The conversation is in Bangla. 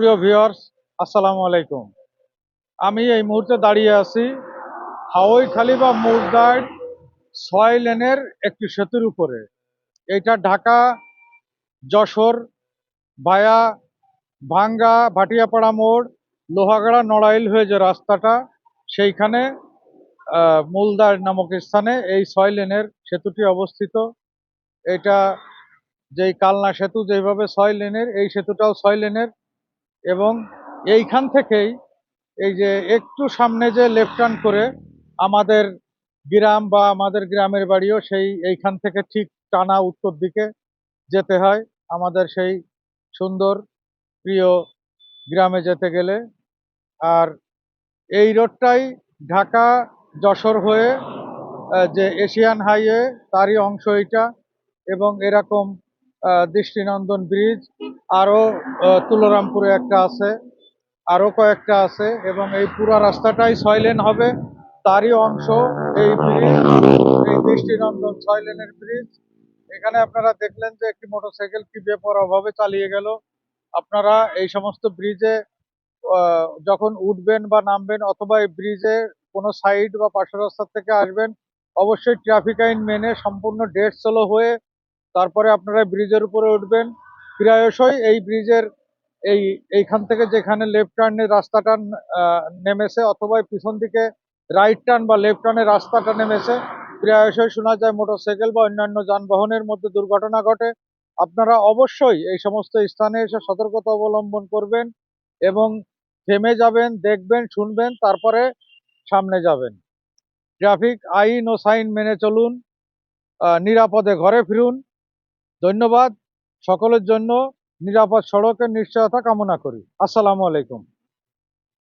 প্রিয় ভিউয়ার্স, আসসালামু আলাইকুম। আমি এই মুহূর্তে দাঁড়িয়ে আছি হাওয়াইখালী বা মুগদায় 6 লেনের একটি সেতুর উপরে। এটা ঢাকা যশোর ভায়া ভাঙ্গা ভাটিয়াপাড়া মোড় লোহাগাড়া নড়াইল হয়ে যে রাস্তাটা, সেইখানে মুলদার নামক স্থানে এই 6 লেনের সেতুটি অবস্থিত। এটা যেই কালনা সেতু যেভাবে 6 লেনের, এই সেতুটাও 6 লেনের। এবং এইখান থেকেই এই যে একটু সামনে যে লেফট টার্ন করে আমাদের গ্রাম বা আমাদের গ্রামের বাড়িও সেই এইখান থেকে ঠিক টানা উত্তর দিকে যেতে হয় আমাদের সেই সুন্দর প্রিয় গ্রামে যেতে গেলে। আর এই রোডটাই ঢাকা যশোর হয়ে যে এশিয়ান হাইওয়ে তারই অংশ এটা। এবং এরকম দৃষ্টিনন্দন ব্রিজ আরও তুলরামপুরে একটা আছে, আরো কয়েকটা আছে, এবং এই পুরো রাস্তাটাই 6 লেন হবে, তারই অংশ এই ব্রিজ, এই দৃষ্টিনন্দন 6 লেনের ব্রিজ। এখানে আপনারা দেখলেন যে একটি মোটরসাইকেল কি বেপরোয়াভাবে চালিয়ে গেল। আপনারা এই সমস্ত ব্রিজে যখন উঠবেন বা নামবেন অথবা এই ব্রিজে কোনো সাইড বা পাশের রাস্তা থেকে আসবেন, অবশ্যই ট্রাফিক আইন মেনে সম্পূর্ণ ডেড স্লো হয়ে তারপরে আপনারা ব্রিজের উপরে উঠবেন। প্রায়শই এই ব্রিজের এইখান থেকে যেখানে লেফট টার্নের রাস্তাটা নেমেছে অথবা পিছন দিকে রাইট টার্ন বা লেফট টার্নের রাস্তাটা নেমেছে, প্রায়শই শোনা যায় মোটরসাইকেল বা অন্যান্য যানবাহনের মধ্যে দুর্ঘটনা ঘটে। আপনারা অবশ্যই এই সমস্ত স্থানে এসে সতর্কতা অবলম্বন করবেন এবং থেমে যাবেন, দেখবেন, শুনবেন, তারপরে সামনে যাবেন। ট্রাফিক আইন ও সাইন মেনে চলুন, নিরাপদে ঘরে ফিরুন। ধন্যবাদ। সকলের জন্য নিরাপদ সড়কের নিশ্চয়তা কামনা করি। আসসালামু আলাইকুম।